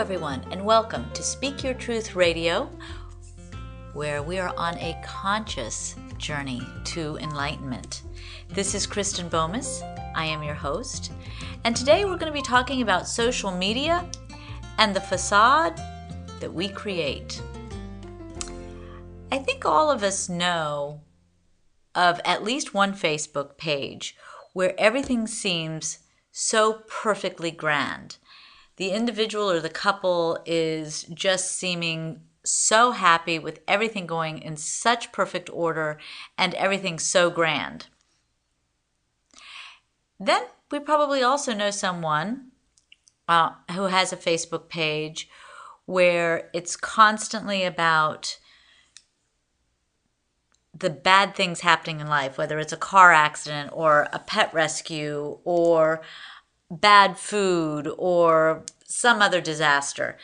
everyone, and welcome to Speak Your Truth Radio, where we are on a conscious journey to enlightenment. This is Kristen Bomas. I am your host, and today we're going to be talking about social media and the facade that we create. I think all of us know of at least one Facebook page where everything seems so perfectly grand. The individual or the couple is just seeming so happy with everything going in such perfect order and everything so grand. Then we probably also know someone who has a Facebook page where it's constantly about the bad things happening in life, whether it's a car accident or a pet rescue or bad food or some other disaster.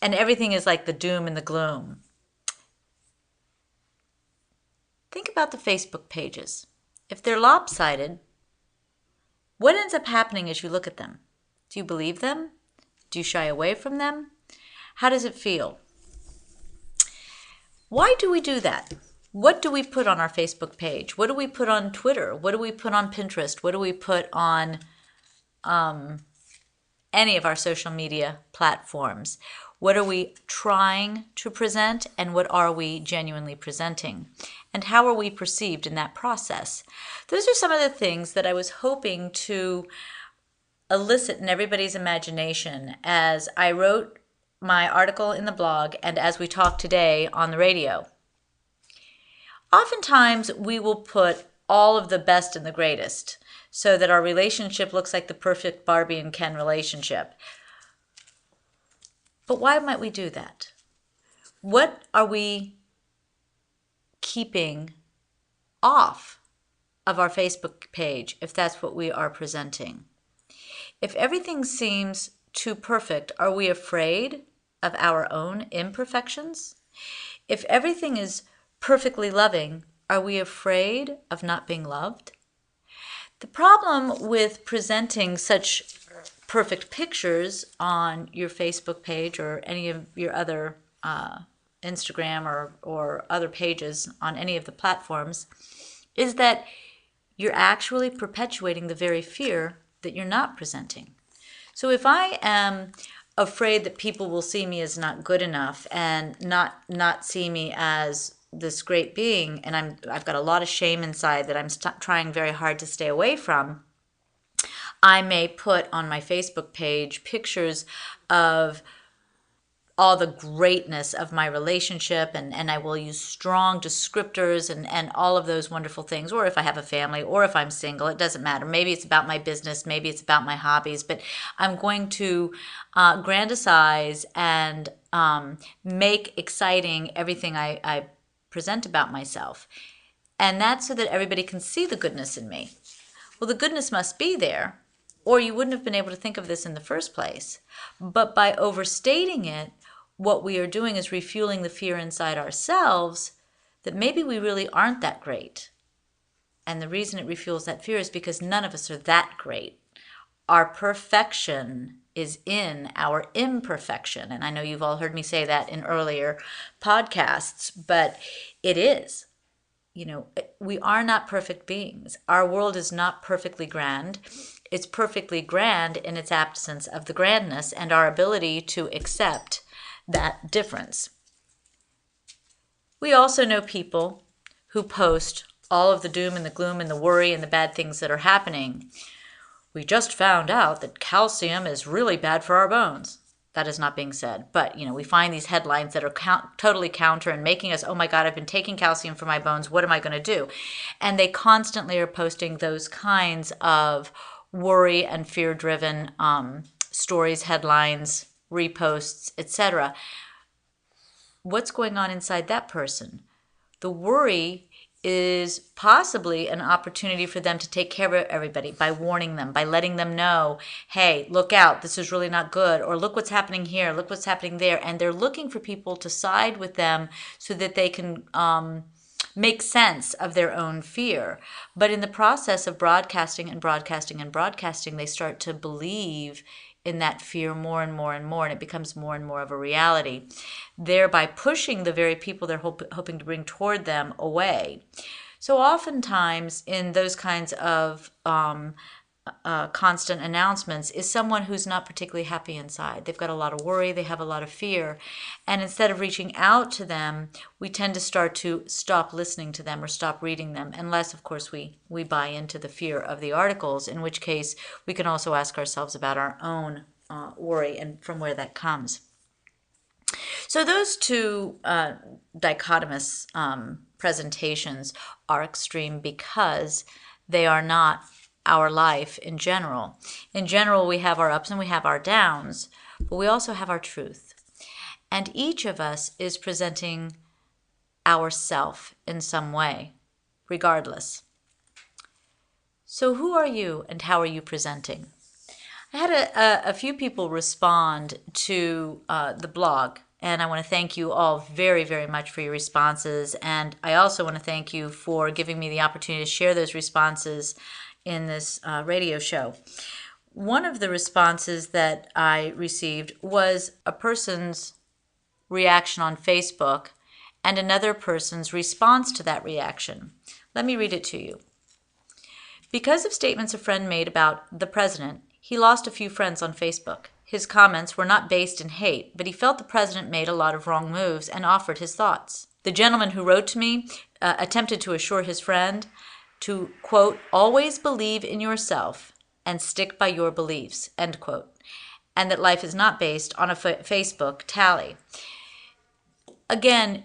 And everything is like the doom and the gloom. Think about the Facebook pages. If they're lopsided, what ends up happening as you look at them? Do you believe them? Do you shy away from them? How does it feel? Why do we do that? What do we put on our Facebook page? What do we put on Twitter? What do we put on Pinterest? What do we put on any of our social media platforms? What are we trying to present, and what are we genuinely presenting? And how are we perceived in that process? Those are some of the things that I was hoping to elicit in everybody's imagination as I wrote my article in the blog and as we talk today on the radio. Oftentimes, we will put all of the best and the greatest so that our relationship looks like the perfect Barbie and Ken relationship. But why might we do that? What are we keeping off of our Facebook page if that's what we are presenting? If everything seems too perfect, are we afraid of our own imperfections? If everything is perfectly loving, are we afraid of not being loved? The problem with presenting such perfect pictures on your Facebook page or any of your other Instagram or other pages on any of the platforms is that you're actually perpetuating the very fear that you're not presenting. So if I am afraid that people will see me as not good enough and not see me as this great being, and I've got a lot of shame inside that I'm trying very hard to stay away from, I may put on my Facebook page pictures of all the greatness of my relationship, and I will use strong descriptors and all of those wonderful things. Or if I have a family, or if I'm single, it doesn't matter. Maybe it's about my business, maybe it's about my hobbies, but I'm going to grandize and make exciting everything I present about myself. And that's so that everybody can see the goodness in me. Well, the goodness must be there, or you wouldn't have been able to think of this in the first place. But by overstating it, what we are doing is refueling the fear inside ourselves that maybe we really aren't that great. And the reason it refuels that fear is because none of us are that great. Our perfection is in our imperfection. And I know you've all heard me say that in earlier podcasts, but it is. You know, we are not perfect beings. Our world is not perfectly grand. It's perfectly grand in its absence of the grandness and our ability to accept that difference. We also know people who post all of the doom and the gloom and the worry and the bad things that are happening. We just found out that calcium is really bad for our bones. That is not being said. But, we find these headlines that are totally counter and making us, oh my God, I've been taking calcium for my bones. What am I going to do? And they constantly are posting those kinds of worry and fear-driven stories, headlines, reposts, etc. What's going on inside that person? The worry is possibly an opportunity for them to take care of everybody by warning them, by letting them know, hey, look out, this is really not good, or look what's happening here, look what's happening there. And they're looking for people to side with them so that they can make sense of their own fear. But in the process of broadcasting and broadcasting and broadcasting, they start to believe in that fear more and more and more, and it becomes more and more of a reality, thereby pushing the very people they're hoping to bring toward them away. So oftentimes in those kinds of constant announcements is someone who's not particularly happy inside. They've got a lot of worry, they have a lot of fear. And instead of reaching out to them, we tend to start to stop listening to them or stop reading them, unless, of course, we buy into the fear of the articles, in which case we can also ask ourselves about our own worry and from where that comes. So those two dichotomous presentations are extreme because they are not our life in general. In general, we have our ups and we have our downs, but we also have our truth. And each of us is presenting ourself in some way, regardless. So who are you and how are you presenting? I had a few people respond to the blog, and I want to thank you all very, very much for your responses. And I also want to thank you for giving me the opportunity to share those responses in this radio show. One of the responses that I received was a person's reaction on Facebook and another person's response to that reaction. Let me read it to you. Because of statements a friend made about the president, he lost a few friends on Facebook. His comments were not based in hate, but he felt the president made a lot of wrong moves and offered his thoughts. The gentleman who wrote to me attempted to assure his friend to, quote, always believe in yourself and stick by your beliefs, end quote, and that life is not based on a Facebook tally. Again,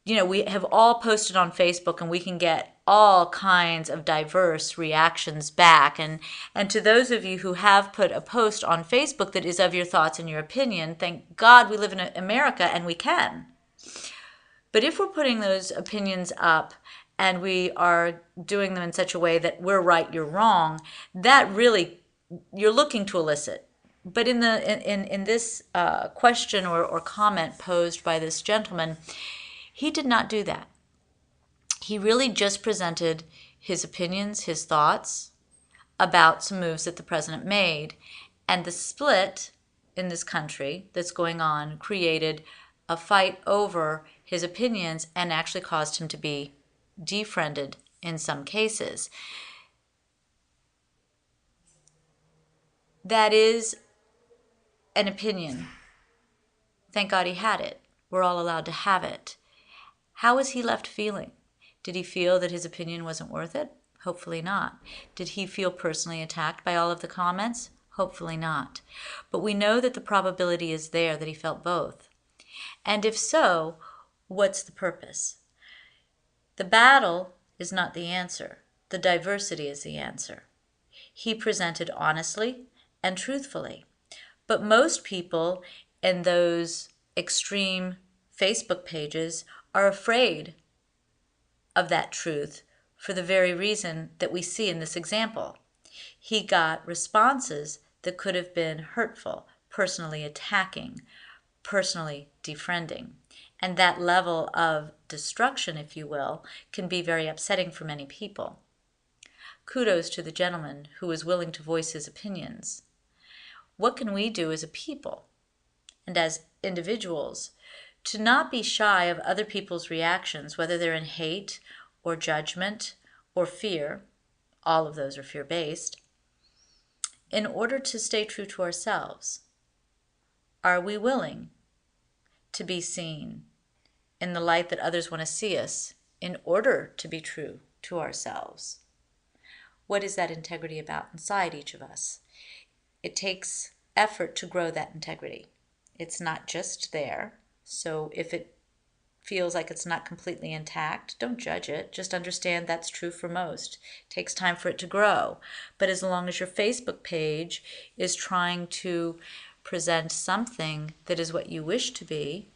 you know, we have all posted on Facebook and we can get all kinds of diverse reactions back. And to those of you who have put a post on Facebook that is of your thoughts and your opinion, thank God we live in America and we can. But if we're putting those opinions up and we are doing them in such a way that we're right, you're wrong, that really, you're looking to elicit. But in this question or comment posed by this gentleman, he did not do that. He really just presented his opinions, his thoughts about some moves that the president made. And the split in this country that's going on created a fight over his opinions and actually caused him to be defriended in some cases. That is an opinion. Thank God he had it. We're all allowed to have it. How was he left feeling? Did he feel that his opinion wasn't worth it? Hopefully not. Did he feel personally attacked by all of the comments? Hopefully not. But we know that the probability is there that he felt both. And if so, what's the purpose? The battle is not the answer. The diversity is the answer. He presented honestly and truthfully. But most people in those extreme Facebook pages are afraid of that truth for the very reason that we see in this example. He got responses that could have been hurtful, personally attacking, personally defriending. And that level of destruction, if you will, can be very upsetting for many people. Kudos to the gentleman who was willing to voice his opinions. What can we do as a people and as individuals to not be shy of other people's reactions, whether they're in hate or judgment or fear? All of those are fear-based. In order to stay true to ourselves, are we willing to be seen in the light that others want to see us in order to be true to ourselves? What is that integrity about inside each of us? It takes effort to grow that integrity. It's not just there. So if it feels like it's not completely intact, don't judge it. Just understand that's true for most. It takes time for it to grow. But as long as your Facebook page is trying to present something that is what you wish to be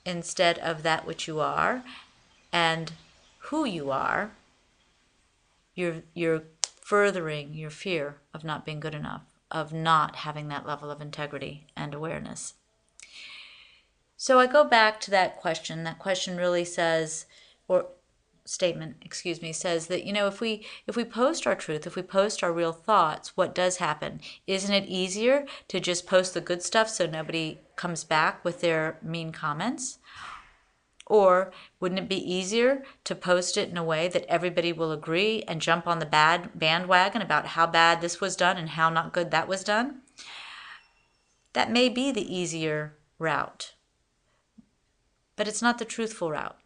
instead of that which you are and who you are, you're furthering your fear of not being good enough, of not having that level of integrity and awareness. So I go back to that question. That question really says, or statement, says that, if we post our truth, if we post our real thoughts, what does happen? Isn't it easier to just post the good stuff so nobody comes back with their mean comments? Or wouldn't it be easier to post it in a way that everybody will agree and jump on the bad bandwagon about how bad this was done and how not good that was done? That may be the easier route, but it's not the truthful route.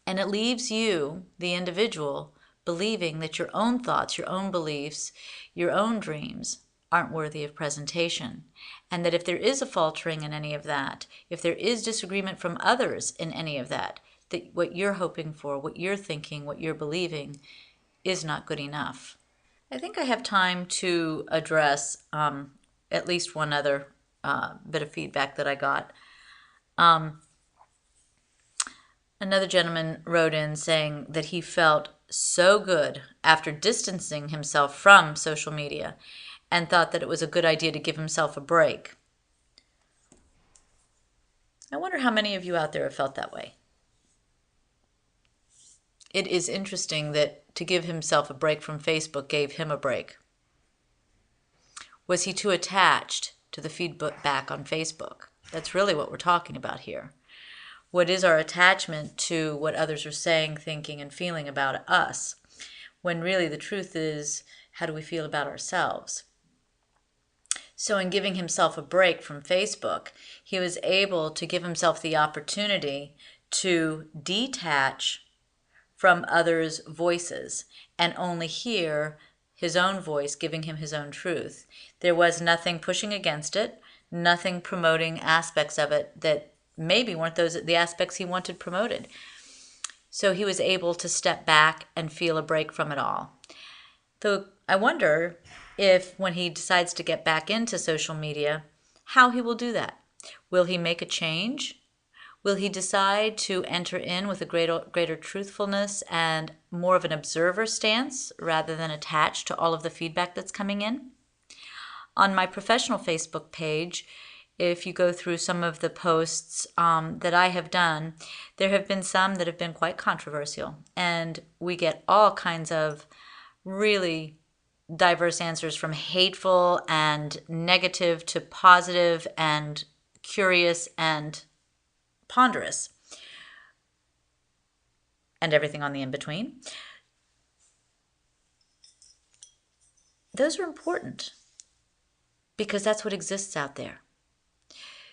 And it leaves you, the individual, believing that your own thoughts, your own beliefs, your own dreams aren't worthy of presentation. And that if there is a faltering in any of that, if there is disagreement from others in any of that, that what you're hoping for, what you're thinking, what you're believing is not good enough. I think I have time to address at least one other bit of feedback that I got. Another gentleman wrote in saying that he felt so good after distancing himself from social media and thought that it was a good idea to give himself a break. I wonder how many of you out there have felt that way. It is interesting that to give himself a break from Facebook gave him a break. Was he too attached to the feedback on Facebook? That's really what we're talking about here. What is our attachment to what others are saying, thinking, and feeling about us, when really the truth is, how do we feel about ourselves? So in giving himself a break from Facebook, he was able to give himself the opportunity to detach from others' voices and only hear his own voice giving him his own truth. There was nothing pushing against it, nothing promoting aspects of it that maybe weren't the aspects he wanted promoted. So he was able to step back and feel a break from it all. Though I wonder if when he decides to get back into social media, how he will do that. Will he make a change? Will he decide to enter in with a greater truthfulness and more of an observer stance rather than attached to all of the feedback that's coming in? On my professional Facebook page, if you go through some of the posts that I have done, there have been some that have been quite controversial, and we get all kinds of really diverse answers, from hateful and negative to positive and curious and ponderous, and everything on the in-between. Those are important because that's what exists out there.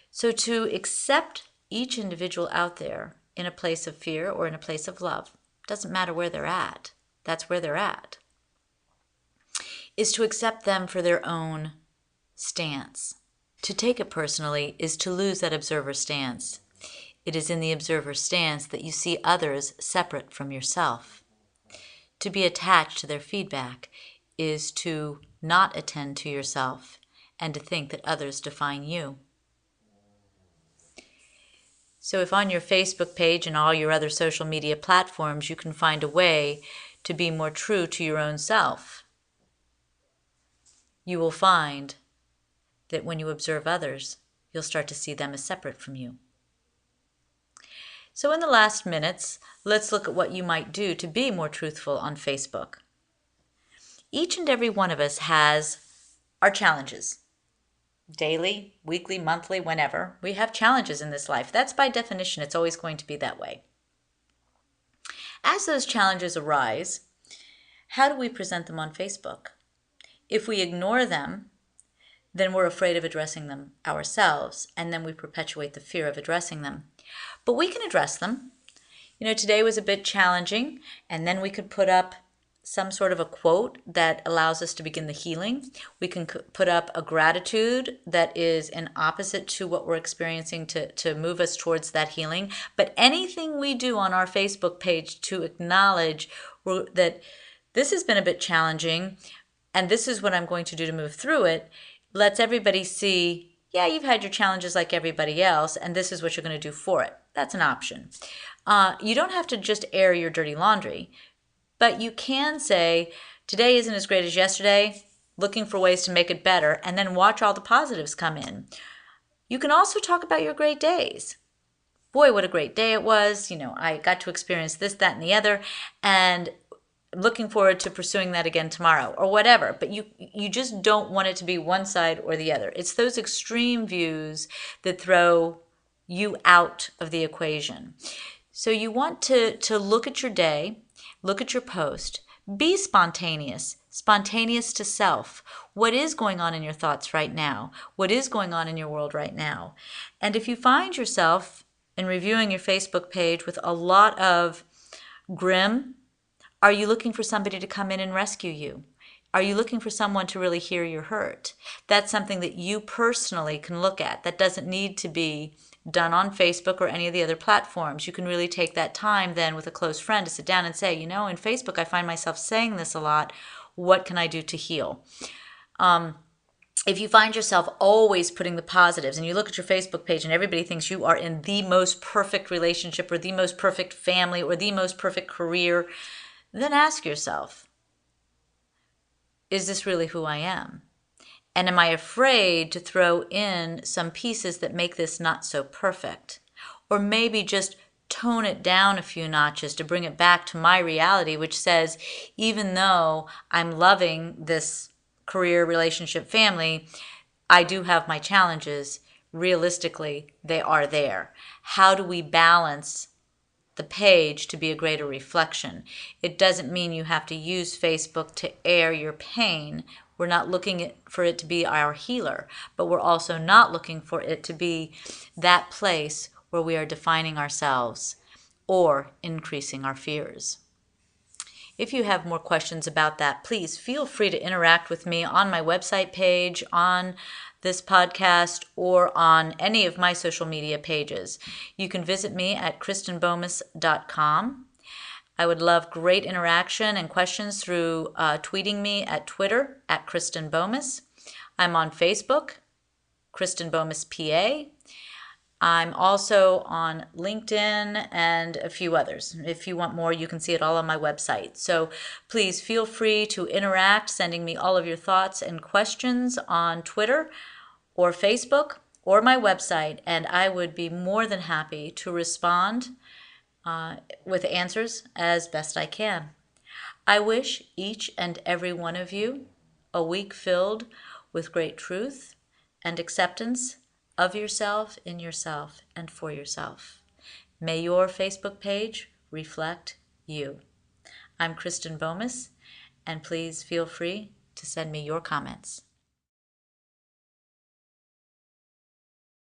So to accept each individual out there in a place of fear or in a place of love, doesn't matter where they're at, that's where they're at, is to accept them for their own stance. To take it personally is to lose that observer stance. It is in the observer stance that you see others separate from yourself. To be attached to their feedback is to not attend to yourself and to think that others define you. So if on your Facebook page and all your other social media platforms you can find a way to be more true to your own self, you will find that when you observe others, you'll start to see them as separate from you. So in the last minutes, let's look at what you might do to be more truthful on Facebook. Each and every one of us has our challenges. Daily, weekly, monthly, whenever. We have challenges in this life. That's by definition, it's always going to be that way. As those challenges arise, how do we present them on Facebook? If we ignore them, then we're afraid of addressing them ourselves, and then we perpetuate the fear of addressing them. But we can address them. Today was a bit challenging, and then we could put up some sort of a quote that allows us to begin the healing. We can put up a gratitude that is an opposite to what we're experiencing to move us towards that healing. But anything we do on our Facebook page to acknowledge that this has been a bit challenging, and this is what I'm going to do to move through it, lets everybody see, yeah, you've had your challenges like everybody else, and this is what you're going to do for it. That's an option. You don't have to just air your dirty laundry, but you can say, today isn't as great as yesterday, looking for ways to make it better, and then watch all the positives come in. You can also talk about your great days. boy, what a great day it was. I got to experience this, that, and the other, and looking forward to pursuing that again tomorrow or whatever. But you just don't want it to be one side or the other. It's those extreme views that throw you out of the equation. So you want to look at your day, look at your post, be spontaneous, spontaneous to self. What is going on in your thoughts right now? What is going on in your world right now? And if you find yourself in reviewing your Facebook page with a lot of grim, are you looking for somebody to come in and rescue you? Are you looking for someone to really hear your hurt? That's something that you personally can look at. That doesn't need to be done on Facebook or any of the other platforms. You can really take that time then with a close friend to sit down and say, in Facebook I find myself saying this a lot. What can I do to heal? If you find yourself always putting the positives and you look at your Facebook page and everybody thinks you are in the most perfect relationship or the most perfect family or the most perfect career, then ask yourself, is this really who I am? And am I afraid to throw in some pieces that make this not so perfect? Or maybe just tone it down a few notches to bring it back to my reality, which says, even though I'm loving this career, relationship, family, I do have my challenges. Realistically, they are there. How do we balance the page to be a greater reflection? It doesn't mean you have to use Facebook to air your pain. We're not looking for it to be our healer, but we're also not looking for it to be that place where we are defining ourselves or increasing our fears. If you have more questions about that, please feel free to interact with me on my website page, on this podcast, or on any of my social media pages. You can visit me at kristenbomas.com. I would love great interaction and questions through tweeting me at Twitter at Kristen Bomas. I'm on Facebook, Kristen Bomas PA. I'm also on LinkedIn and a few others. If you want more, you can see it all on my website. So please feel free to interact, sending me all of your thoughts and questions on Twitter or Facebook or my website, and I would be more than happy to respond with answers as best I can. I wish each and every one of you a week filled with great truth and acceptance of yourself, in yourself, and for yourself. May your Facebook page reflect you. I'm Kristen Bomas, and please feel free to send me your comments.